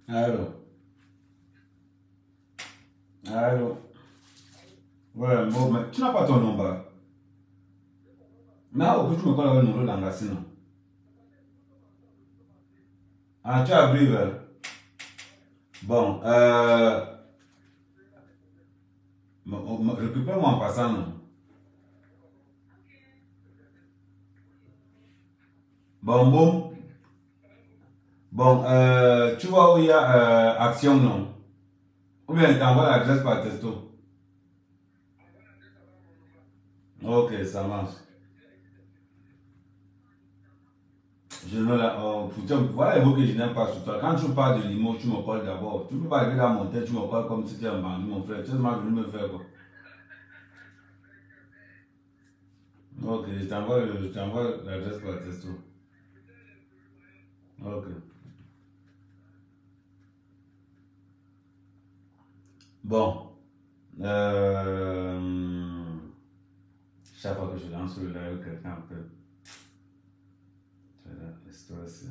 Allô. Allô. Ouais, bon, mais tu n'as pas ton nom, bah. Mais au tu me connais le numéro d'Angassino. Ah, tu as Brive. Bon, récupère-moi en passant, non? Bon, bon. Bon, tu vois où il y a Action, non? Ou bien il t'envoie l'adresse par texto. Ok, ça marche. Je ne la. Voilà les mots que je n'aime pas sur toi. Quand tu parles de l'IMO, tu me parles d'abord. Tu ne peux pas arriver dans mon tête, tu me parles comme si tu étais un bandit, mon frère. Tu es seulement venu me faire quoi? Ok, je t'envoie l'adresse par texto. Ok. Bon. Chaque fois que je lance sur le live, quelqu'un appelle. C'est la stress.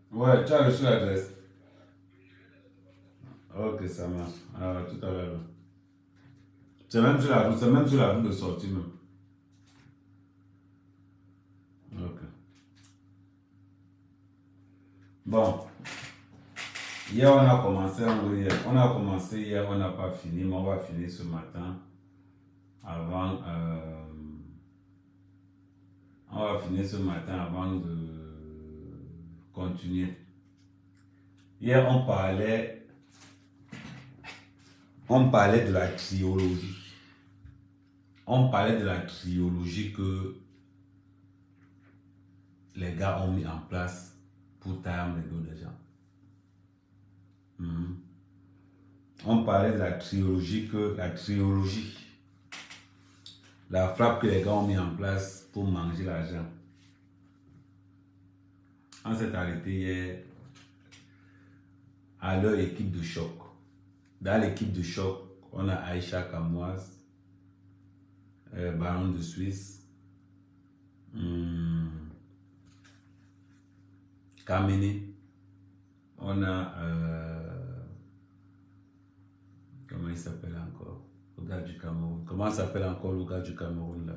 Ouais, tu as reçu l'adresse. Ok, ça marche. Alors, tout à l'heure. C'est même sur la route, c'est même sur la route de sortie même. Ok. Bon, hier on a commencé, hier, on n'a pas fini, mais on va finir ce matin. On va finir ce matin avant de continuer. Hier on parlait de la triologie. On parlait de la triologie que les gars ont mis en place pour tailler les dos des gens. On parlait de la triologie la frappe que les gars ont mis en place pour manger l'argent. On s'est arrêté hier à leur équipe de choc. Dans l'équipe de choc, on a Aïcha Kamoise, Baron de Suisse, Kamene, on a comment il s'appelle encore? Le gars du Cameroun. Comment s'appelle encore le gars du Cameroun là?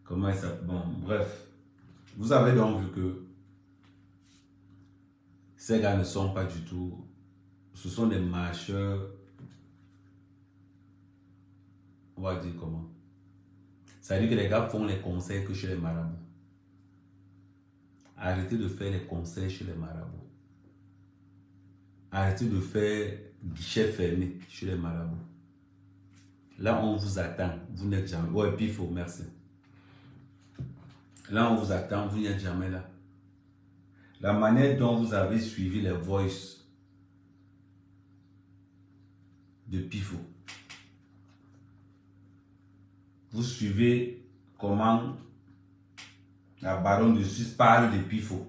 Comment il s'appelle? Bon, bref. Vous avez donc vu que ces gars ne sont pas du tout. Ce sont des marcheurs. On va dire comment? Ça veut dire que les gars font les conseils que chez les marabouts. Arrêtez de faire les conseils chez les marabouts. Arrêtez de faire guichet fermé chez les marabouts. Là, on vous attend. Vous n'êtes jamais. Ouais, puis il faut, merci. Là, on vous attend. Vous n'êtes jamais là. La manière dont vous avez suivi les voices de Pifo. Vous suivez comment la baronne de Suisse parle de Pifo.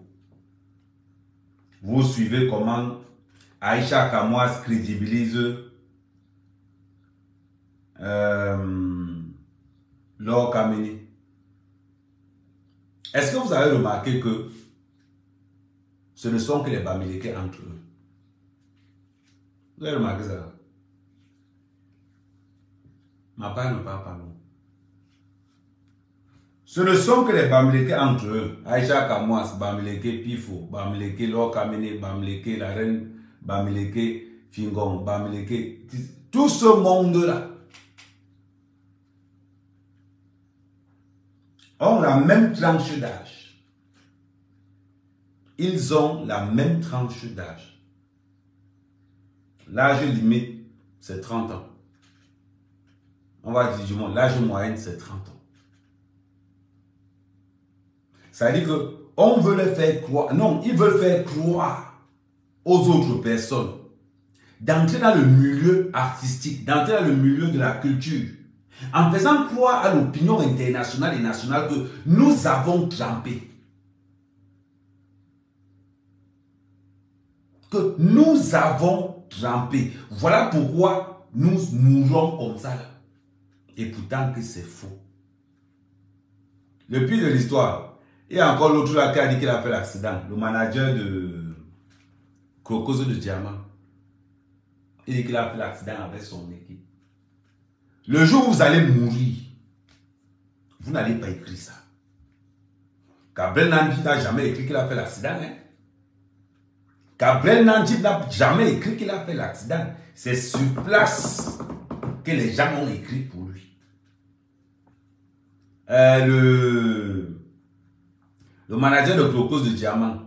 Vous suivez comment Aïcha Kamoise crédibilise Laure Kamene. Est-ce que vous avez remarqué que ce ne sont que les Bamileke entre eux? Vous avez remarqué ça? Ma part ne parle pas non. Ce ne sont que les Bamileke entre eux. Aïcha Kamoise, Bamileke Pifo, Bamileke Laure Kamene, Bamileke la reine Bamileke Fingon, Bamileke, tout ce monde-là ont la même tranche d'âge. Ils ont la même tranche d'âge. L'âge limite, c'est 30 ans. On va dire du moins, l'âge moyen, c'est 30 ans. Ça veut dire qu'on veut les faire croire. Non, ils veulent faire croire aux autres personnes d'entrer dans le milieu artistique, d'entrer dans le milieu de la culture, en faisant croire à l'opinion internationale et nationale que nous avons trempé. Que nous avons trempé. Voilà pourquoi nous mourons comme ça là. Et pourtant que c'est faux. Le pire de l'histoire, il y a encore l'autre là qui a dit qu'il a fait l'accident. Le manager de Crocose de Diamant. Il dit qu'il a fait l'accident avec son équipe. Le jour où vous allez mourir, vous n'allez pas écrire ça. Gabriel Nandi n'a jamais écrit qu'il a fait l'accident. Hein? Gabriel Nandi n'a jamais écrit qu'il a fait l'accident. C'est sur place que les gens ont écrit pour lui. Le manager de Crocose de Diamant,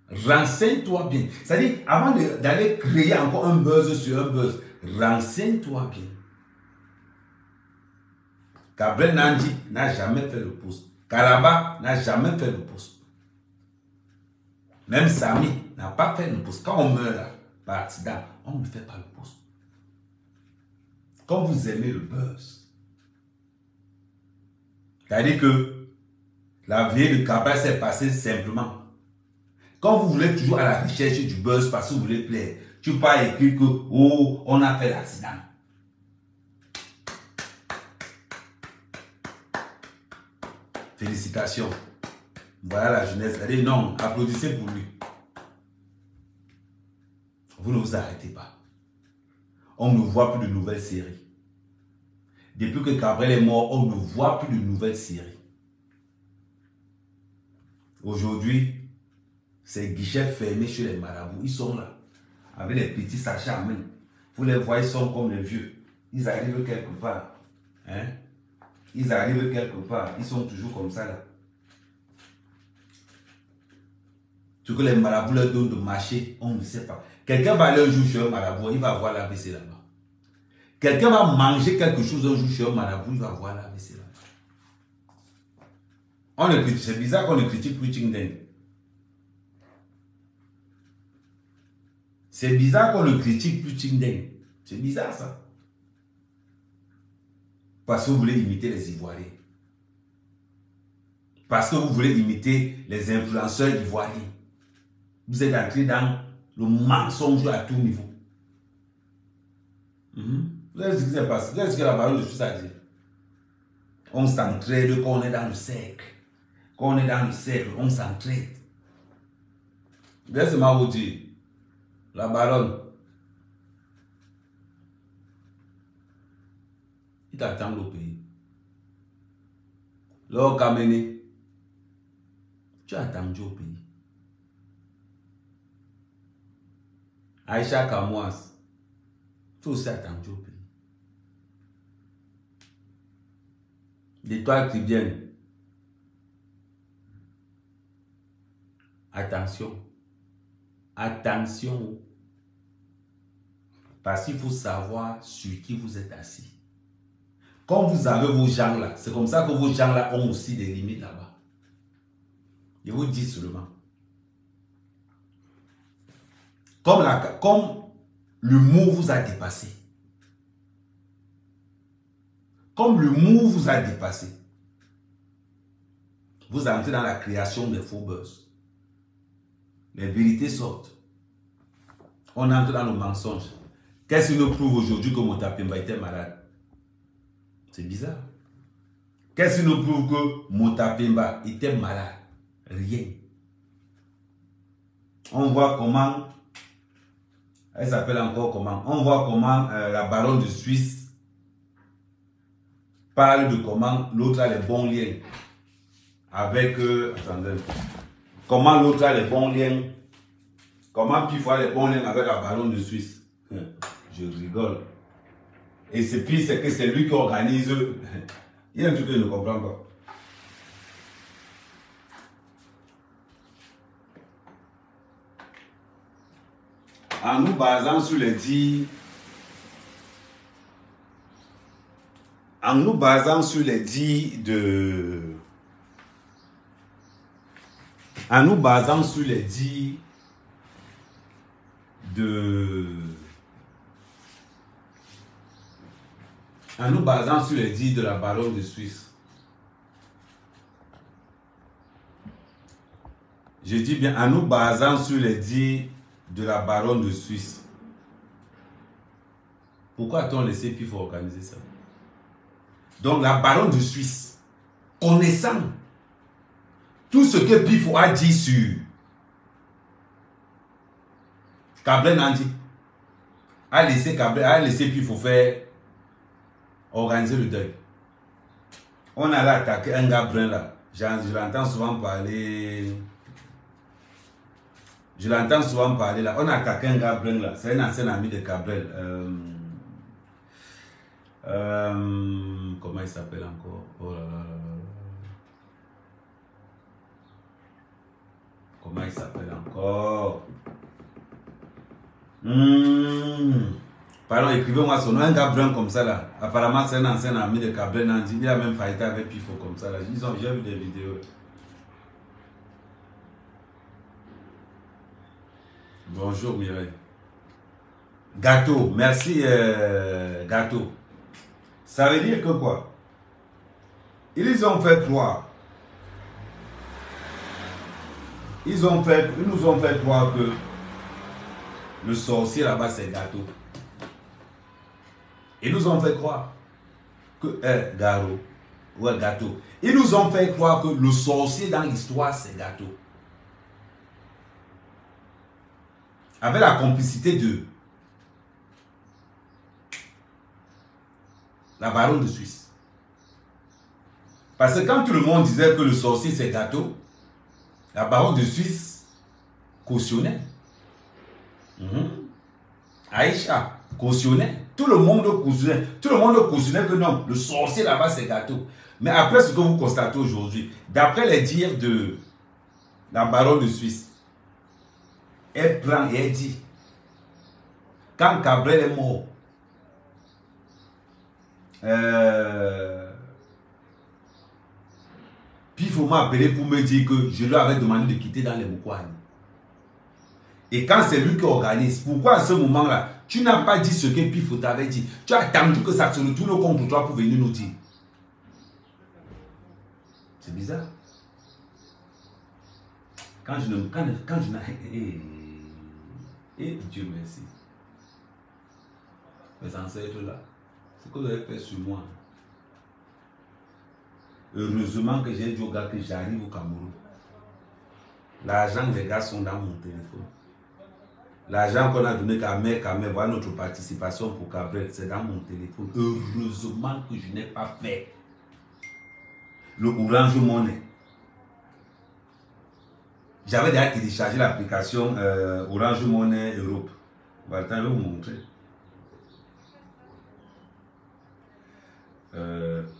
renseigne-toi bien. C'est-à-dire, avant d'aller créer encore un buzz sur un buzz, renseigne-toi bien. Gabriel Nandi n'a jamais fait le poste. Kalaba n'a jamais fait le poste. Même Sami n'a pas fait le poste. Quand on meurt là, par accident, on ne fait pas le poste. Quand vous aimez le buzz, c'est-à-dire que la vie de Cabral s'est passée simplement. Quand vous voulez toujours à la recherche du buzz parce que vous voulez plaire, tu peux pas écrire que oh, on a fait l'accident. Félicitations. Voilà la jeunesse. C'est-à-dire non, applaudissez pour lui. Vous ne vous arrêtez pas. On ne voit plus de nouvelles séries. Depuis que Cabral est mort, on ne voit plus de nouvelles séries. Aujourd'hui, c'est guichets fermés chez les marabouts. Ils sont là, avec les petits sachets en main. Vous les voyez, ils sont comme les vieux. Ils arrivent quelque part. Hein? Ils arrivent quelque part. Ils sont toujours comme ça là. Ce que les marabouts leur donnent de marcher, on ne sait pas. Quelqu'un va aller un jour chez un marabout, il va voir l'AVC là-bas. Quelqu'un va manger quelque chose un jour chez un marabout, il va voir l'AVC là-bas. C'est bizarre qu'on ne critique plus Chingden. C'est bizarre qu'on ne critique plus Chingden. C'est bizarre ça. Parce que vous voulez imiter les Ivoiriens. Parce que vous voulez imiter les influenceurs ivoiriens. Vous êtes entré dans le mensonge à tout niveau. Vous savez ce qui s'est passé? Vous savez ce que la parole de Suisse a dit? On s'entraide quand on est dans le cercle. Quand on est dans le cercle, on s'entraide. Laissez-moi vous dire, la baronne, il t'attend au pays. L'or Kamene, tu as attendu au pays. Aïcha Kamouas, tu as aussi attendu au pays. L'étoile Tribienne, attention, attention, parce qu'il faut savoir sur qui vous êtes assis. Quand vous avez vos gens là, c'est comme ça que vos gens là ont aussi des limites là-bas. Je vous dis seulement. Comme l'humour vous a dépassé. Comme l'humour vous a dépassé. Vous entrez dans la création des faux buzz. Les vérités sortent. On entre dans le mensonge. Qu'est-ce qui nous prouve aujourd'hui que Motapemba était malade? C'est bizarre. Qu'est-ce qui nous prouve que Motapemba était malade? Rien. On voit comment, elle s'appelle encore comment, on voit comment la baronne de Suisse parle de comment l'autre a les bons liens avec, attendez, comment l'autre a les bons liens, comment Pifo a les bons liens avec la baronne de Suisse. Je rigole. Et c'est pire, c'est que c'est lui qui organise. Il y a un truc que je ne comprends pas. En nous basant sur les dits. En nous basant sur les dits de. En nous basant sur les dits de. En nous basant sur les dits de la baronne de Suisse. Je dis bien, en nous basant sur les dits de la baronne de Suisse. Pourquoi a-t-on laissé Pifo organiser ça? Donc la baronne de Suisse, connaissant tout ce que Pifo a dit sur Cabrel Nandi, a laissé Pifo faire organiser le deuil. On allait attaquer un gars brun là. Je l'entends souvent parler. Je l'entends souvent parler là. On a attaqué un gars brun là. C'est un ancien ami de Cabrel. Comment il s'appelle encore? Oh là là là là. Comment il s'appelle encore? Pardon, écrivez-moi son nom. Un gars brun comme ça là. Apparemment, c'est un ancien ami de Cabrel Nandi. Il a même fighté avec Pifo comme ça là. J'ai vu des vidéos. Bonjour Mireille. Gâteau, merci Gâteau. Ça veut dire que quoi? Ils ont fait croire. Ils nous ont fait croire que le sorcier là-bas c'est Gâteau. Ils nous ont fait croire que Garo, ouais Gâteau. Ils nous ont fait croire que le sorcier dans l'histoire c'est Gâteau. Avec la complicité de la baronne de Suisse. Parce que quand tout le monde disait que le sorcier c'est Gâteau, la baronne de Suisse cautionnait. Aïcha cautionnait. Tout le monde cautionnait. Tout le monde cautionnait que non, le sorcier là-bas c'est Gâteau. Mais après ce que vous constatez aujourd'hui, d'après les dires de la baronne de Suisse, elle prend et elle dit, quand Cabrel est mort, Pifo m'a appelé pour me dire que je lui avais demandé de quitter dans les Moukouani. Et quand c'est lui qui organise, pourquoi à ce moment-là, tu n'as pas dit ce que Pifo t'avait dit? Tu as attendu que ça se retourne contre toi pour venir nous dire. C'est bizarre. Quand je n'ai... Et Dieu merci. Mes ancêtres là, ce que vous avez fait sur moi. Heureusement que j'ai dit aux gars que j'arrive au Cameroun. L'argent des gars sont dans mon téléphone. L'argent qu'on a donné qu'à Mère, voilà notre participation pour Cabrel, c'est dans mon téléphone. Heureusement que je n'ai pas fait le Orange Money. J'avais déjà téléchargé l'application Orange Money Europe. Attends, je vais vous montrer.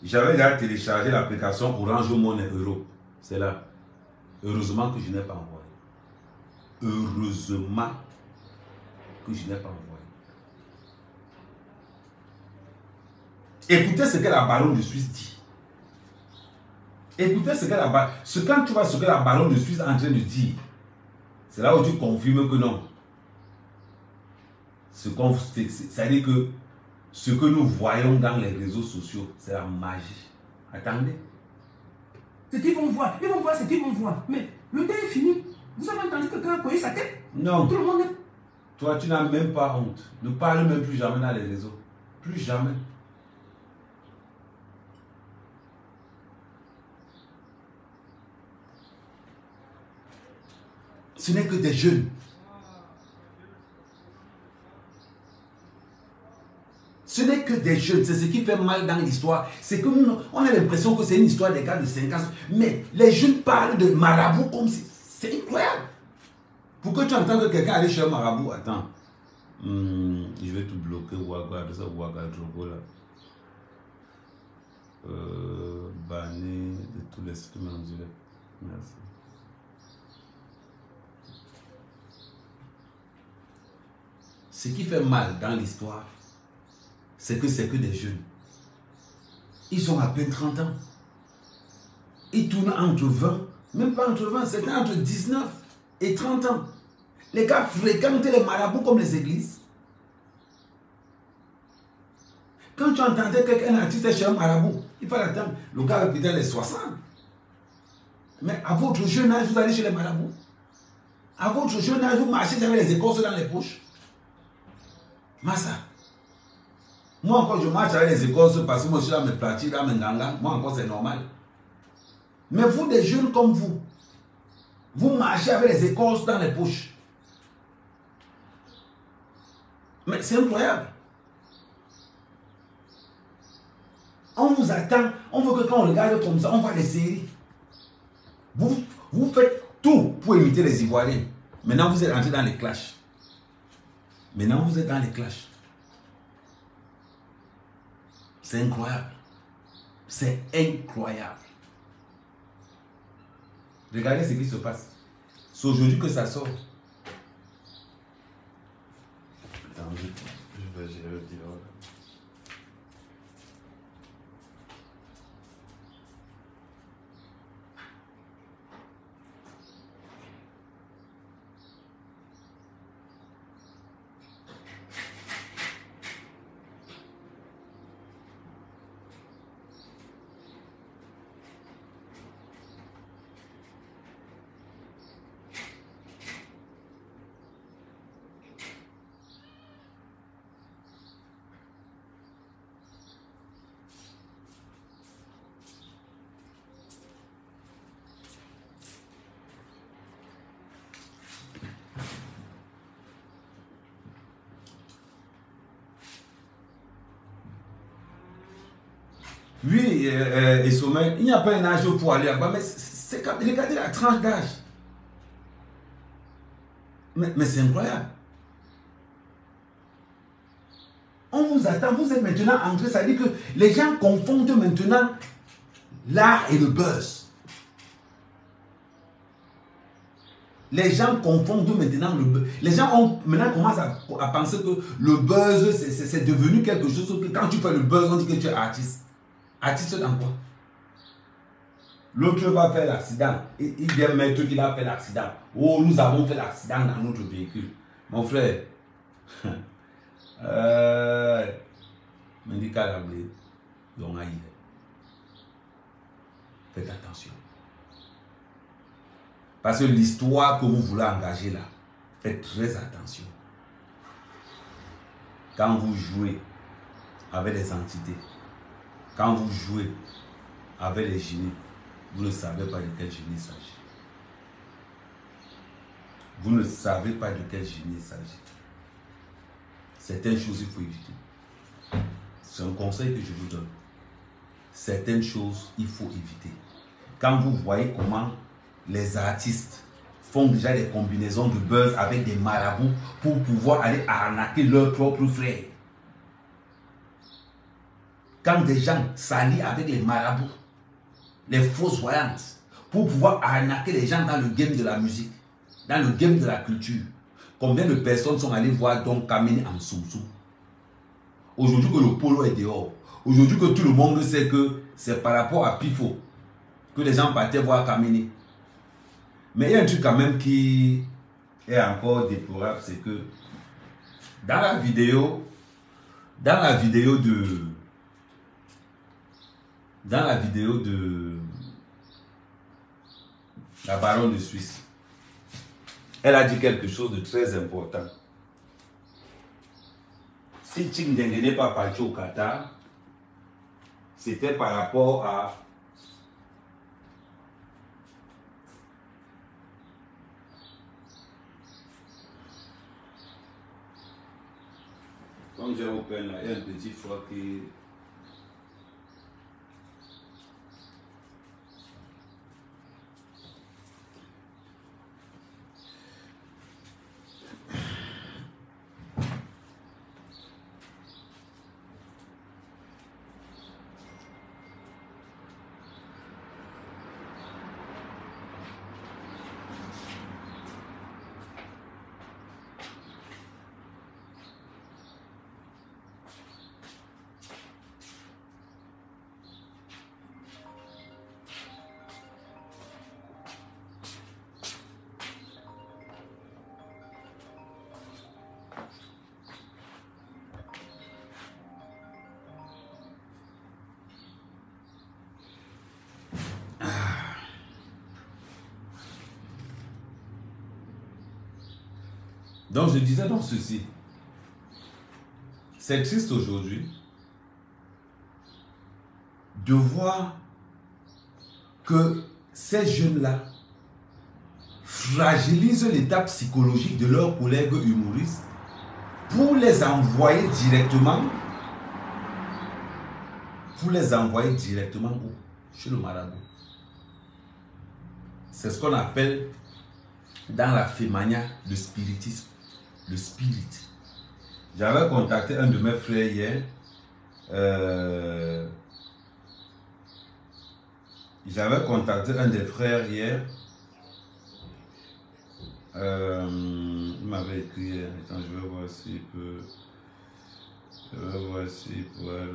J'avais déjà téléchargé l'application Orange Money Europe. C'est là. Heureusement que je n'ai pas envoyé. Heureusement que je n'ai pas envoyé. Écoutez ce que la baronne de Suisse dit. Écoutez ce que quand tu vois ce que la baronne de Suisse est en train de dire, c'est là où tu confirmes que non. C'est-à-dire que ce que nous voyons dans les réseaux sociaux, c'est la magie. Attendez. Ce qu'ils vont voir, ils vont voir ce qu'ils vont voir. Mais le temps est fini. Vous avez entendu que quelqu'un a coupé sa tête? Non. Tout le monde est... Toi, tu n'as même pas honte. Ne parle même plus jamais dans les réseaux. Plus jamais. Ce n'est que des jeunes. Ce n'est que des jeunes. C'est ce qui fait mal dans l'histoire. C'est que nous, on a l'impression que c'est une histoire des gars de 5 ans. Mais les jeunes parlent de marabout comme si... C'est incroyable. Pourquoi tu entends que quelqu'un allait chez un marabout? Attends. Je vais tout bloquer. Ça Ouagadougou là. Banner de tous les streams en direct. Merci. Ce qui fait mal dans l'histoire, c'est que des jeunes. Ils ont à peine 30 ans. Ils tournent entre 20, même pas entre 20, c'était entre 19 et 30 ans. Les gars fréquentaient les marabouts comme les églises. Quand tu entendais qu'un artiste chez un marabout, il fallait attendre. Le gars avait peut-être les 60. Mais à votre jeune âge, vous allez chez les marabouts. À votre jeune âge, vous marchez avec les écorces dans les poches. Massa. Moi encore, je marche avec les écorces parce que moi je suis dans mes pratiques, dans mes gangas. Moi encore, c'est normal. Mais vous, des jeunes comme vous marchez avec les écorces dans les poches. Mais c'est incroyable. On vous attend, on veut que quand on regarde comme ça, on voit les séries. Vous faites tout pour imiter les Ivoiriens. Maintenant, vous êtes entré dans les clashs. Maintenant, vous êtes dans les clashs. C'est incroyable. C'est incroyable. Regardez ce qui se passe. C'est aujourd'hui que ça sort. Attends, je vais gérer le dialogue. Oui, et sommeil, il n'y a pas un âge pour aller là-bas, mais c'est comme, regardez la tranche d'âge. Mais c'est incroyable. On vous attend, vous êtes maintenant entré, ça veut dire que les gens confondent maintenant l'art et le buzz. Les gens confondent maintenant le buzz. Les gens ont maintenant commencé à penser que le buzz, c'est devenu quelque chose que quand tu fais le buzz, on dit que tu es artiste. Artiste dans quoi? L'autre va faire l'accident. Il vient mettre qu'il a fait l'accident. Oh, nous avons fait l'accident dans notre véhicule. Mon frère. Me dit qu'à la blé. Donc, aïe. Faites attention. Parce que l'histoire que vous voulez engager là, faites très attention. Quand vous jouez avec les entités, quand vous jouez avec les génies, vous ne savez pas de quel génie il s'agit. Vous ne savez pas de quel génie il s'agit. Certaines choses, il faut éviter. C'est un conseil que je vous donne. Certaines choses, il faut éviter. Quand vous voyez comment les artistes font déjà des combinaisons de buzz avec des marabouts pour pouvoir aller arnaquer leurs propres frères. Quand des gens s'allient avec les marabouts, les fausses voyantes, pour pouvoir arnaquer les gens dans le game de la musique, dans le game de la culture. Combien de personnes sont allées voir donc Kamini en Soumsou? Aujourd'hui que le polo est dehors, aujourd'hui que tout le monde sait que c'est par rapport à Pifo que les gens partaient voir Kamini. Mais il y a un truc quand même qui est encore déplorable, c'est que dans la vidéo de la baronne de Suisse, elle a dit quelque chose de très important. Si Ching Deng n'est pas parti au Qatar, c'était par rapport à comme j'ai open là, il y a un petit foie qui Donc je disais donc ceci. C'est triste aujourd'hui de voir que ces jeunes-là fragilisent l'état psychologique de leurs collègues humoristes pour les envoyer directement où? Chez le marabout. C'est ce qu'on appelle dans la Fémania le spiritisme, le spirit. J'avais contacté un de mes frères hier. J'avais contacté un des frères hier. Il m'avait écrit. Attends, je vais voir s'il peut. Je vais voir s'il pourrait.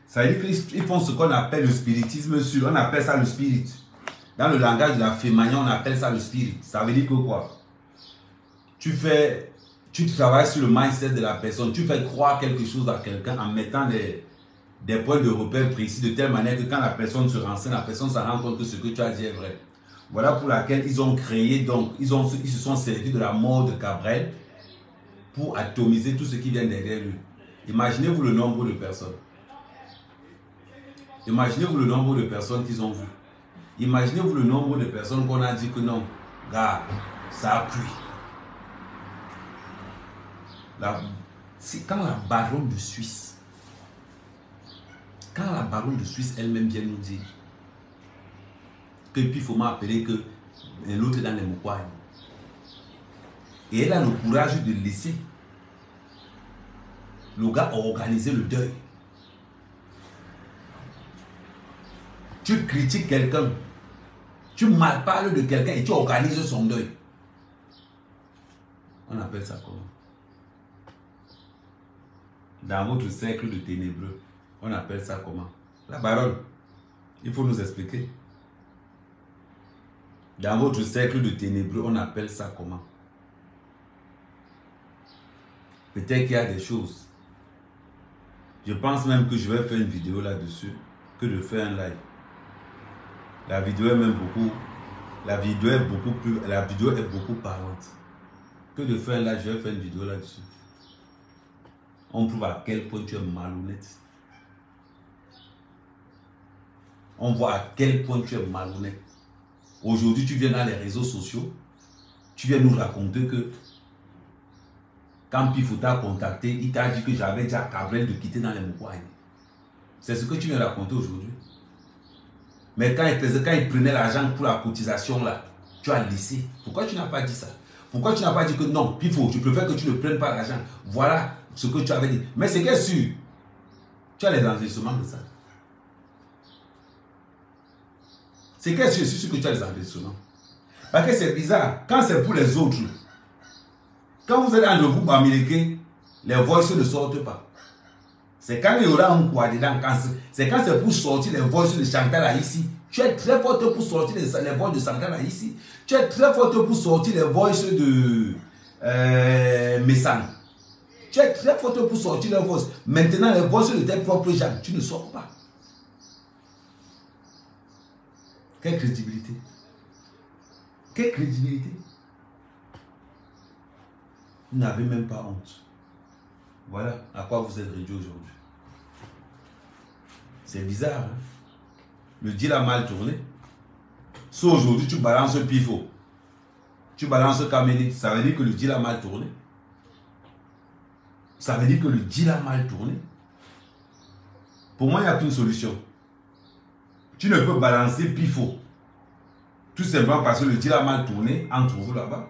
Ça veut dire qu'ils font ce qu'on appelle le spiritisme sur. On appelle ça le spirit. Dans le langage de la Fémania, on appelle ça le spirit. Ça veut dire que quoi? Tu travailles sur le mindset de la personne. Tu fais croire quelque chose à quelqu'un en mettant des points de repère précis de telle manière que quand la personne se renseigne, la personne s'en rend compte que ce que tu as dit est vrai. Voilà pour laquelle ils ont créé, donc, ils se sont servis de la mort de Cabrel pour atomiser tout ce qui vient derrière lui. Imaginez-vous le nombre de personnes. Imaginez-vous le nombre de personnes qu'ils ont vues. Imaginez-vous le nombre de personnes qu'on a dit que non, gars, ça a cuit. C'est quand la baronne de Suisse, elle-même vient nous dire que puis il faut m'appeler que l'autre est dans les Moukouailles. Et elle a le courage de laisser le gars organiser le deuil. Tu critiques quelqu'un, tu mal parles de quelqu'un et tu organises son deuil. On appelle ça comment? Dans votre cercle de ténébreux, on appelle ça comment? La baronne, il faut nous expliquer. Dans votre cercle de ténébreux, on appelle ça comment? Peut-être qu'il y a des choses. Je pense même que je vais faire une vidéo là-dessus que de faire un live. La vidéo est même beaucoup. La vidéo est beaucoup parlante. Que de faire un live, je vais faire une vidéo là-dessus. On prouve à quel point tu es malhonnête. On voit à quel point tu es malhonnête. Aujourd'hui, tu viens dans les réseaux sociaux. Tu viens nous raconter que quand Pifo t'a contacté, il t'a dit que j'avais dit à Cabrel de quitter dans les Moukouailles. C'est ce que tu viens raconter aujourd'hui. Mais quand il prenait l'argent pour la cotisation là, tu as laissé. Pourquoi tu n'as pas dit ça? Pourquoi tu n'as pas dit que non, Pifo, je préfère que tu ne prennes pas l'argent. Voilà ce que tu avais dit. Mais c'est qu'est sûr, tu as les enregistrements de ça. C'est qu'est-ce que je suis sûr que tu as les enregistrements. Parce que c'est bizarre. Quand c'est pour les autres, quand vous êtes dans le groupe américain, les voices ne sortent pas. C'est quand il y aura un quoi dedans. C'est quand c'est pour sortir les voices de Chantal là ici. Tu es très forte pour sortir les voix de Chantal là ici. Tu es très forte pour sortir les voix de Messan. Tu es très forte pour sortir les voix. Maintenant, les voix de tes propres gens, tu ne sors pas. Quelle crédibilité? Quelle crédibilité? Vous n'avez même pas honte. Voilà à quoi vous êtes réduit aujourd'hui. C'est bizarre, hein? Le deal a mal tourné. Si aujourd'hui tu balances Pifo, tu balances Kameni, ça veut dire que le deal a mal tourné. Ça veut dire que le deal a mal tourné. Pour moi, il n'y a qu'une solution. Tu ne peux balancer Pifo tout simplement parce que le deal a mal tourné entre vous là-bas.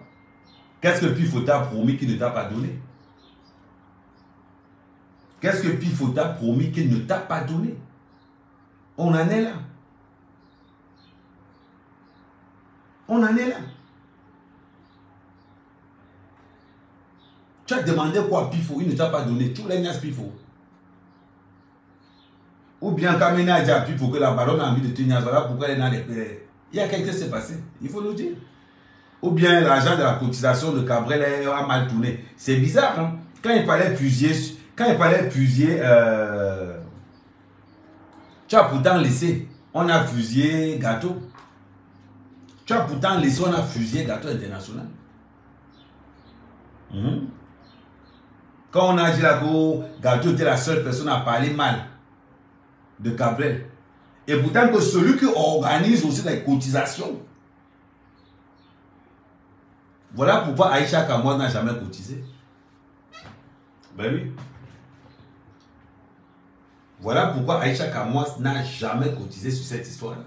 Qu'est-ce que Pifo t'a promis qu'il ne t'a pas donné? Qu'est-ce que Pifo t'a promis qu'il ne t'a pas donné? On en est là. On en est là. Tu as demandé quoi à Pifo, il ne t'a pas donné. Tu l'as Pifo. Ou bien Kamena a dit à Pifo que la baronne a envie de tenir, voilà pourquoi elle est dans les... Il y a quelque chose qui s'est passé, il faut nous dire. Ou bien l'argent de la cotisation de Cabrel a mal tourné. C'est bizarre, hein? Quand il fallait fusiller Quand il fallait fusiller, tu as pourtant laissé, on a fusillé Gâteau. Tu as pourtant laissé, on a fusillé Gâteau International. Quand on a dit là que Gâteau était la seule personne à parler mal de Gabriel. Et pourtant que celui qui organise aussi les cotisations. Voilà pourquoi Aïcha Kamois n'a jamais cotisé. Ben oui. Voilà pourquoi Aïcha Kamois n'a jamais cotisé sur cette histoire-là.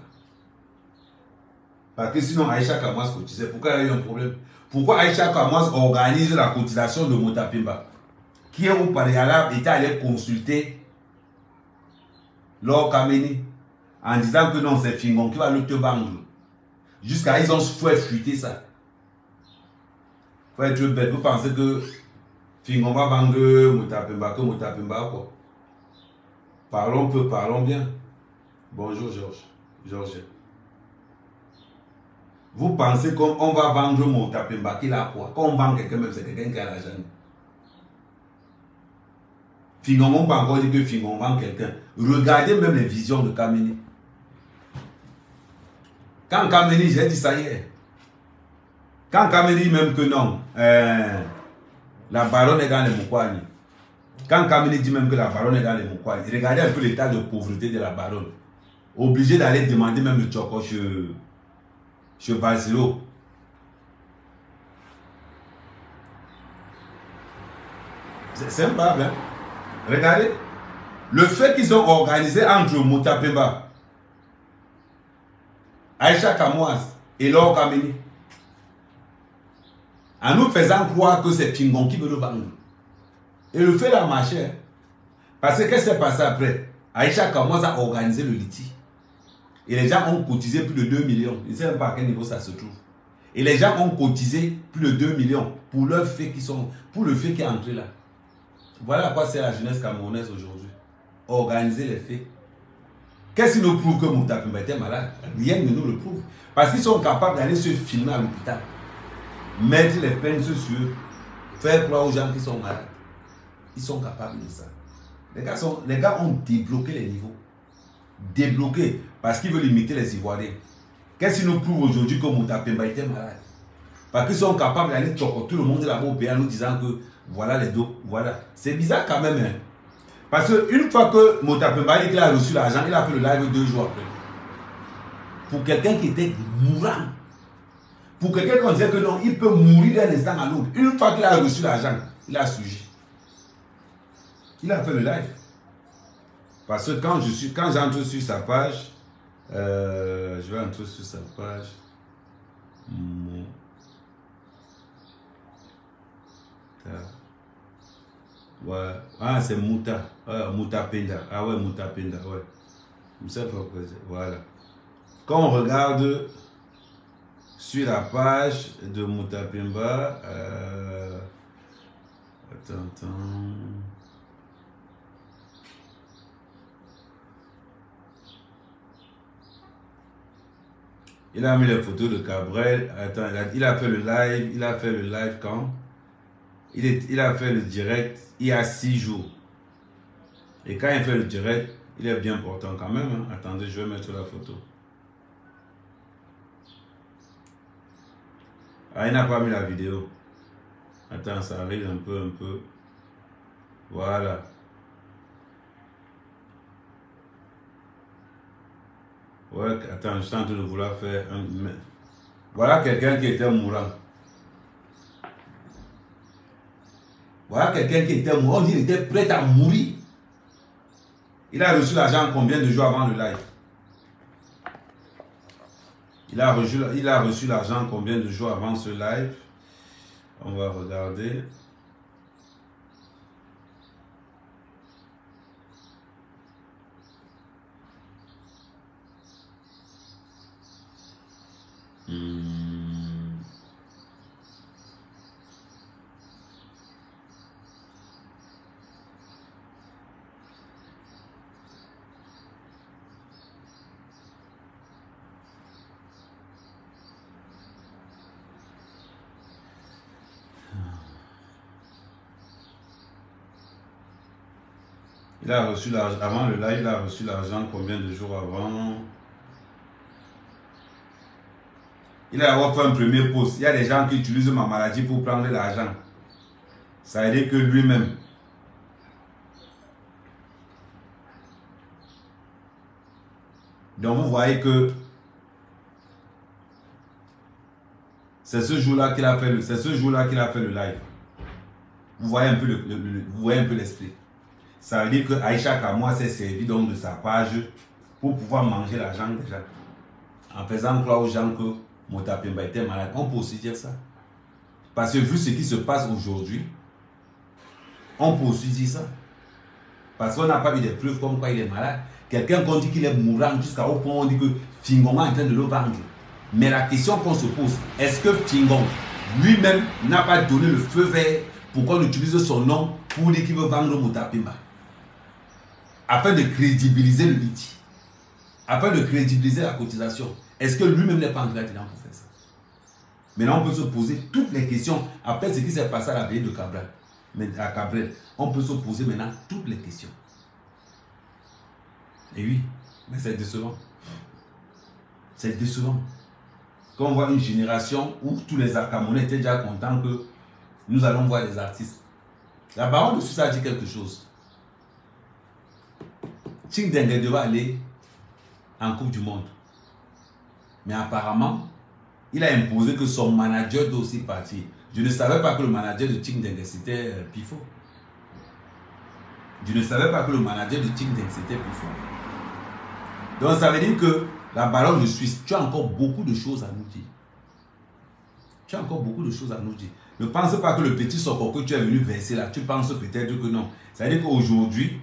Parce que sinon Aïcha Kamois cotisait. Pourquoi il y a eu un problème? Pourquoi Aïcha Kamois organise la cotisation de Motapemba? Qui est au préalable était allé consulter Laure Kameni en disant que non, c'est Fingon qui va le te vendre. Jusqu'à ils ont fait fuiter ça. Faut être bête, vous pensez que Fingon va vendre Motapemba, que Motapemba quoi. Parlons peu, parlons bien. Bonjour Georges. Vous pensez qu'on va vendre Motapemba qu'il a quoi? Quand on vend quelqu'un, même c'est quelqu'un qui a l'argent. Fingon, on peut encore dire que Fingon vend quelqu'un. Regardez même les visions de Kameni. Quand Kameni, j'ai dit ça hier. Quand Kameni dit même que non, la baronne est dans les Mokwani. Quand Kameni dit même que la baronne est dans les Mokwani, regardez un peu l'état de pauvreté de la baronne. Obligé d'aller demander même le tchoko chez Basilo. C'est sympa, hein? Regardez. Le fait qu'ils ont organisé entre Motapemba, Aïcha Kamoise et Laure Kameni, en nous faisant croire que c'est Fingon qui veut le vendre. Et le fait a marché. Parce que qu'est-ce qui s'est passé après? Aïcha Kamoise a organisé le litige. Et les gens ont cotisé plus de 2 millions. Je ne sais même pas à quel niveau ça se trouve. Et les gens ont cotisé plus de 2 millions pour leur fait qui sont, pour le fait qui est entré là. Voilà à quoi c'est la jeunesse camerounaise aujourd'hui. Organiser les faits. Qu'est-ce qui nous prouve que Motapemba était malade? Rien ne nous le prouve. Parce qu'ils sont capables d'aller se filmer à l'hôpital. Mettre les peines sur eux. Faire croire aux gens qui sont malades. Ils sont capables de ça. Les gars ont débloqué les niveaux. Débloqué. Parce qu'ils veulent imiter les Ivoiriens. Qu'est-ce qui nous prouve aujourd'hui que Motapemba était malade? Parce qu'ils sont capables d'aller choquer tout le monde là-bas au pays en nous disant que voilà les dos. Voilà. C'est bizarre quand même. Hein? Parce qu'une fois que Motapemba a reçu l'argent, il a fait le live 2 jours après. Pour quelqu'un qui était mourant. Pour quelqu'un qui disait que non, il peut mourir d'un instant à l'autre. Une fois qu'il a reçu l'argent, il a suivi. Il a fait le live. Parce que quand j'entre sur sa page, je vais entrer sur sa page. Ouais. Ah, c'est Mouta. Motapenda. Ah ouais, Motapenda. Ouais. Je ne sais pas pourquoi. Voilà. Quand on regarde sur la page de Motapemba, attends. Il a mis les photos de Cabrel. Attends, il a fait le live. Il a fait le live quand? Il a fait le direct il y a 6 jours. Et quand il fait le direct, il est bien portant quand même. Hein. Attendez, je vais mettre la photo. Ah, il n'a pas mis la vidéo. Attends, ça arrive un peu. Voilà. Ouais, attends, je suis en train de vouloir faire un... Voilà quelqu'un qui était mourant. Voilà quelqu'un qui était mourant. On dit qu'il était prêt à mourir. Il a reçu l'argent combien de jours avant le live? Il a reçu l'argent combien de jours avant ce live? On va regarder. Il a reçu l'argent, avant le live, il a reçu l'argent combien de jours avant? Il a avoir fait un premier post. Il y a des gens qui utilisent ma maladie pour prendre l'argent. Ça veut dire que lui-même. Donc vous voyez que c'est ce jour-là qu'il a fait le live. Vous voyez un peu l'esprit. Ça veut dire que Aïcha Kamoa s'est servi donc de sa page pour pouvoir manger l'argent des gens. En faisant croire aux gens que Motapemba était malade. On peut aussi dire ça. Parce que vu ce qui se passe aujourd'hui, on peut aussi dire ça. Parce qu'on n'a pas eu des preuves comme quoi il est malade. Quelqu'un qu'on dit qu'il est mourant jusqu'à au point où on dit que Fingon est en train de le vendre. Mais la question qu'on se pose, est-ce que Fingon lui-même n'a pas donné le feu vert pour qu'on utilise son nom pour dire qu'il veut vendre Motapemba? Afin de crédibiliser le litige. Afin de crédibiliser la cotisation. Est-ce que lui-même n'est pas en train de pour faire ça? Maintenant, on peut se poser toutes les questions après ce qui s'est passé à la veille de Cabral. Mais à Cabrel, on peut se poser maintenant toutes les questions. Et oui, mais c'est décevant. C'est décevant. Quand on voit une génération où tous les Camerounais étaient déjà contents que nous allons voir des artistes. La baronne de Suisse a dit quelque chose. Ching Dengue devait aller en Coupe du Monde. Mais apparemment, il a imposé que son manager doit aussi partir. Je ne savais pas que le manager de Ching Dengue c'était Pifo. Je ne savais pas que le manager de Ching Dengue c'était Pifo. Donc ça veut dire que la baronne de Suisse, tu as encore beaucoup de choses à nous dire. Tu as encore beaucoup de choses à nous dire. Ne pense pas que le petit socor que tu es venu verser là, tu penses peut-être que non. Ça veut dire qu'aujourd'hui,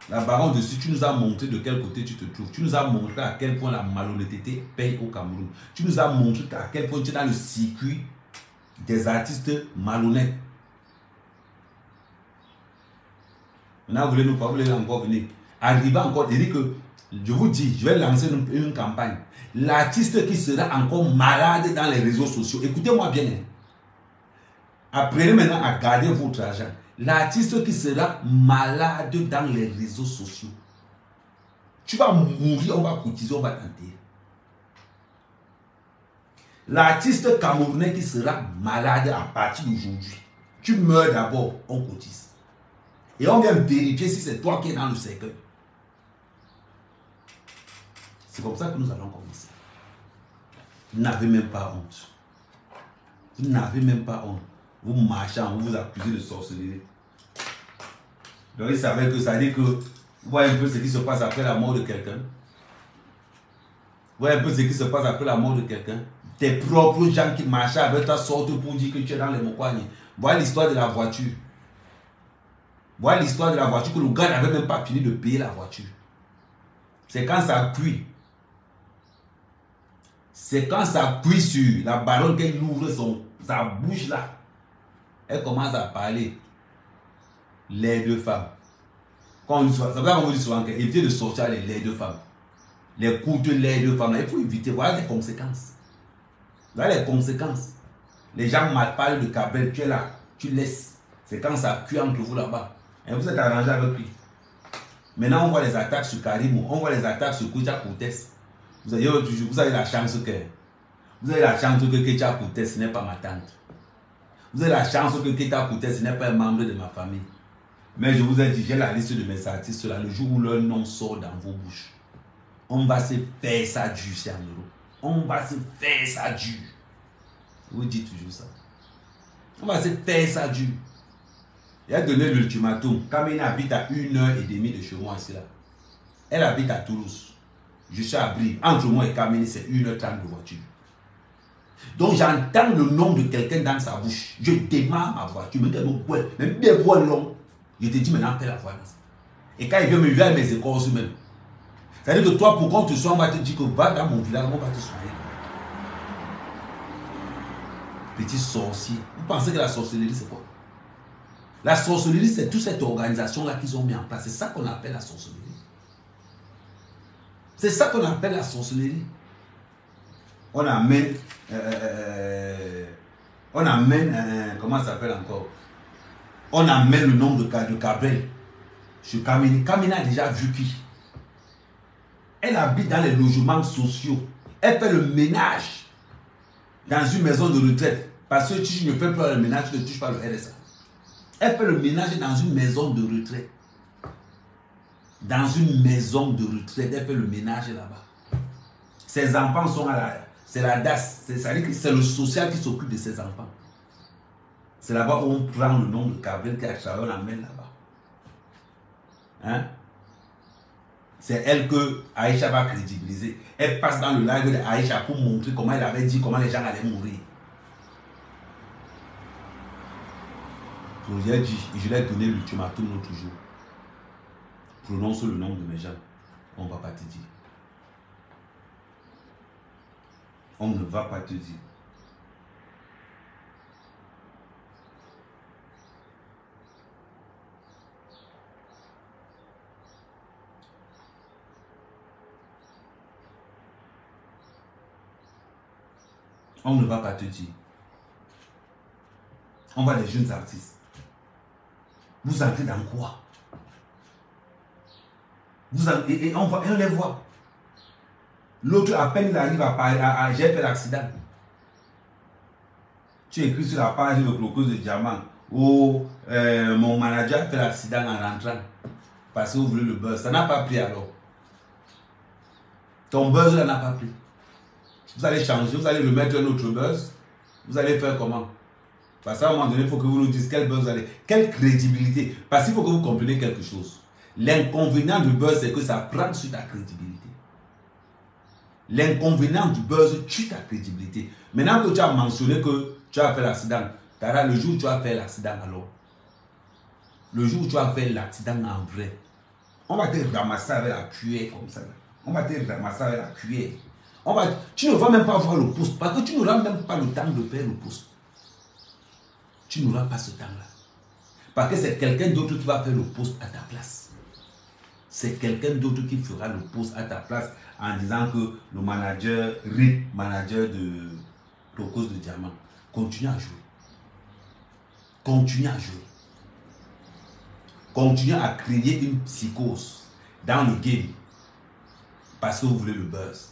la baronne de Suisse, tu nous as montré de quel côté tu te trouves. Tu nous as montré à quel point la malhonnêteté paye au Cameroun. Tu nous as montré à quel point tu es dans le circuit des artistes malhonnêtes. Maintenant, vous voulez encore venir. Arriver encore, et dire que, je vous dis, je vais lancer une campagne. L'artiste qui sera encore malade dans les réseaux sociaux, écoutez-moi bien. Apprenez maintenant à garder votre argent. L'artiste qui sera malade dans les réseaux sociaux. Tu vas mourir, on va cotiser, on va t'enterrer. L'artiste camerounais qui sera malade à partir d'aujourd'hui. Tu meurs d'abord, on cotise. Et on vient vérifier si c'est toi qui es dans le cercueil. C'est comme ça que nous allons commencer. Vous n'avez même pas honte. Vous n'avez même pas honte. Vous marchez, vous vous accusez de sorcellerie. Donc il savait que ça dit que vous voyez un peu ce qui se passe après la mort de quelqu'un. Vous voyez un peu ce qui se passe après la mort de quelqu'un. Tes propres gens qui marchaient avec ta sorte pour dire que tu es dans les Mokwanyi. Voilà l'histoire de la voiture. Voilà l'histoire de la voiture que le gars n'avait même pas fini de payer la voiture. C'est quand ça cuit. C'est quand ça cuit sur la baronne qu'elle ouvre sa bouche là. Elle commence à parler. Les deux femmes. Ça veut dire qu'on vous dit souvent éviter de sortir les deux femmes. Les coups de les deux femmes. Il faut éviter. Voilà les conséquences. Voilà les conséquences. Les gens mal parlent de Cabrel. Tu es là. Tu laisses. C'est quand ça cuit entre vous là-bas. Et vous êtes arrangé avec lui. Maintenant, on voit les attaques sur Karimou. On voit les attaques sur Ketia Cortez. Vous avez la chance que Ketia Cortez n'est pas ma tante. Vous avez la chance que Ketia Cortez n'est pas un membre de ma famille. Mais je vous ai dit, j'ai la liste de mes artistes là. Le jour où leur nom sort dans vos bouches, on va se faire ça dur, c'est en euros. On va se faire ça dur. Je vous dis toujours ça. On va se faire ça dur. Il a donné l'ultimatum. Kamine habite à 1h30 de chez moi ici là. Elle habite à Toulouse. Je suis à Brive. Entre moi et Kamine, c'est 1h30 de voiture. Donc j'entends le nom de quelqu'un dans sa bouche. Je démarre ma voiture. Même bien bois long. Je te dis maintenant, fais la voyance. Et quand il vient me voir à mes écoles même. C'est-à-dire que toi, pour qu'on te soigne, on va te dire que va dans mon village, on va te soigner. Petit sorcier. Vous pensez que la sorcellerie, c'est quoi? La sorcellerie, c'est toute cette organisation-là qu'ils ont mis en place. C'est ça qu'on appelle la sorcellerie. C'est ça qu'on appelle la sorcellerie. On amène, comment ça s'appelle encore? On amène le nom de Gabriel chez Kamini. Kamini a déjà vu qui? Elle habite dans les logements sociaux. Elle fait le ménage dans une maison de retraite. Parce que tu ne fais pas le ménage, tu ne touches pas le RSA. Elle fait le ménage dans une maison de retraite. Dans une maison de retraite, elle fait le ménage là-bas. Ses enfants sont à la... C'est la DAS. C'est-à-dire que c'est le social qui s'occupe de ses enfants. C'est là-bas où on prend le nom de Gabriel qui a travaillé, on l'amène là-bas. Hein? C'est elle que Aïcha va crédibiliser. Elle passe dans le live de Aïcha pour montrer comment elle avait dit comment les gens allaient mourir. Je lui ai dit, je lui ai donné l'ultimatum l'autre jour. Prononce le nom de mes gens. On ne va pas te dire. On ne va pas te dire. On ne va pas te dire. On va les jeunes artistes. Vous entrez dans quoi? Et on les voit. L'autre, à peine il arrive à parler, j'ai fait l'accident. Tu écris sur la page de Crocose de Diamant. Oh, mon manager a fait l'accident en rentrant. Parce que vous voulez le buzz. Ça n'a pas pris alors. Ton buzz là n'a pas pris. Vous allez changer, vous allez remettre un autre buzz. Vous allez faire comment? Parce qu'à un moment donné, il faut que vous nous disiez quel buzz vous allez. Quelle crédibilité. Parce qu'il faut que vous compreniez quelque chose. L'inconvénient du buzz, c'est que ça prend sur ta crédibilité. L'inconvénient du buzz tue ta crédibilité. Maintenant que tu as mentionné que tu as fait l'accident, le jour où tu as fait l'accident alors, le jour où tu as fait l'accident en vrai, on va te ramasser avec la cuillère comme ça. On va te ramasser avec la cuillère. Tu ne vas même pas voir le poste parce que tu n'auras même pas le temps de faire le poste. Tu n'auras pas ce temps-là. Parce que c'est quelqu'un d'autre qui va faire le poste à ta place. C'est quelqu'un d'autre qui fera le poste à ta place en disant que le manager, manager de Crocose de Diamant, continue à jouer. Continue à jouer. Continue à créer une psychose dans le game parce que vous voulez le buzz.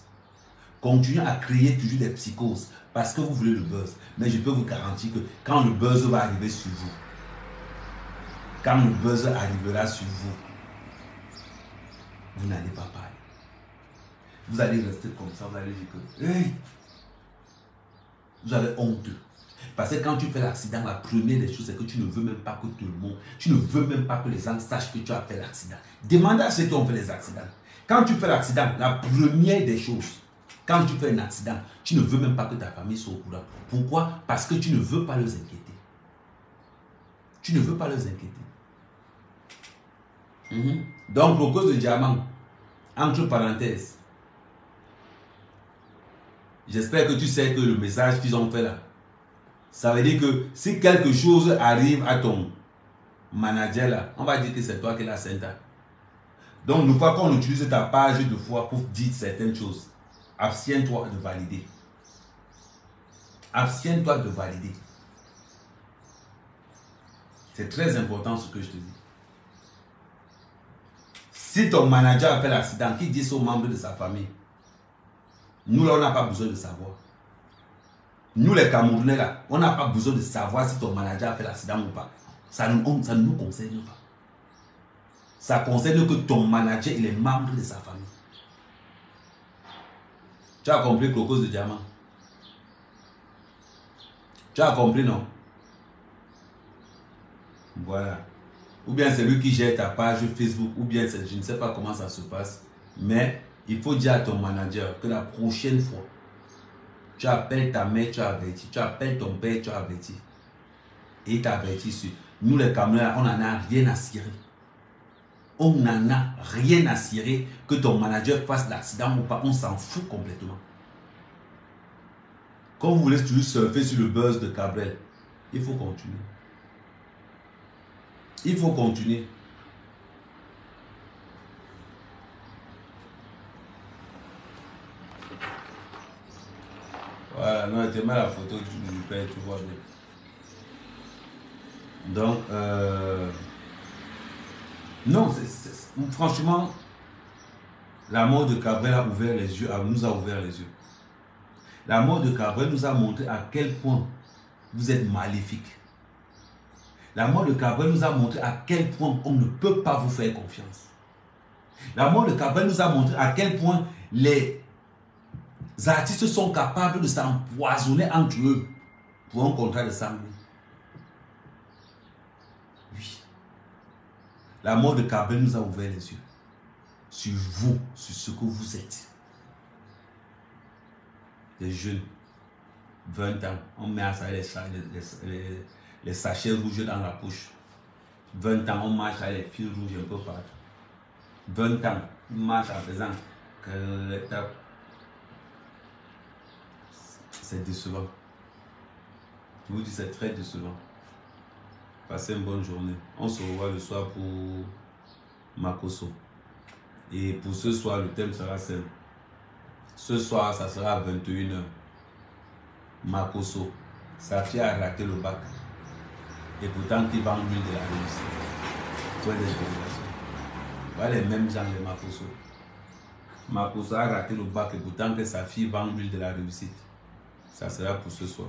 Continuez à créer toujours des psychoses parce que vous voulez le buzz. Mais je peux vous garantir que quand le buzz va arriver sur vous, quand le buzz arrivera sur vous, vous n'allez pas parler. Vous allez rester comme ça, vous allez dire que hey, vous avez honte. Parce que quand tu fais l'accident, la première des choses, c'est que tu ne veux même pas que tout le monde, tu ne veux même pas que les gens sachent que tu as fait l'accident. Demandez à ceux qui ont fait les accidents. Quand tu fais l'accident, la première des choses, quand tu fais un accident, tu ne veux même pas que ta famille soit au courant. Pourquoi? Parce que tu ne veux pas les inquiéter. Tu ne veux pas les inquiéter. Donc, Crocose de Diamant, entre parenthèses, j'espère que tu sais que le message qu'ils ont fait là, ça veut dire que si quelque chose arrive à ton manager là, on va dire que c'est toi qui l'as senti. Donc, une fois qu'on utilise ta page de foi pour dire certaines choses, abstiens-toi de valider. Abstiens-toi de valider. C'est très important ce que je te dis. Si ton manager a fait l'accident, qui dit aux membres de sa famille, nous là, on n'a pas besoin de savoir. Nous les Camerounais là, on n'a pas besoin de savoir si ton manager a fait l'accident ou pas. Ça ne nous concerne pas. Ça concerne que ton manager et les membres de sa famille. Tu as compris, Crocose de Diamant? Tu as compris, non? Voilà. Ou bien c'est lui qui gère ta page Facebook, ou bien je ne sais pas comment ça se passe. Mais il faut dire à ton manager que la prochaine fois, tu appelles ta mère, tu as averti. Tu appelles ton père, tu as averti. Et il t'a averti sur. Nous les Camerounais, on n'en a rien à cirer. On n'en a rien à cirer que ton manager fasse l'accident ou pas. On s'en fout complètement. Quand vous voulez toujours surfer sur le buzz de Gabriel, il faut continuer. Il faut continuer. Voilà, non, tu mets la photo du père, tu vois bien. Donc, non, franchement, la mort de Cabrel a ouvert les yeux, nous a ouvert les yeux. La mort de Cabrel nous a montré à quel point vous êtes maléfique. La mort de Cabrel nous a montré à quel point on ne peut pas vous faire confiance. La mort de Cabrel nous a montré à quel point les artistes sont capables de s'empoisonner entre eux pour un contrat de 100 000. Oui. La mort de Cabrel nous a ouvert les yeux sur vous, sur ce que vous êtes. Des jeunes, 20 ans, on met à ça les sachets rouges dans la poche. 20 ans, on marche avec les fils rouges un peu partout. 20 ans, on marche en faisant que c'est décevant. Je vous dis, c'est très décevant. Passez une bonne journée. On se revoit le soir pour Makosso. Et pour ce soir, le thème sera simple. Ce soir, ça sera à 21 h. Makosso. Sa fille a raté le bac. Et pourtant, il vend l'huile de la réussite. Point d'interrogation. Voilà les mêmes gens de Makosso. Makosso a raté le bac et pourtant que sa fille vend l'huile de la réussite. Ça sera pour ce soir.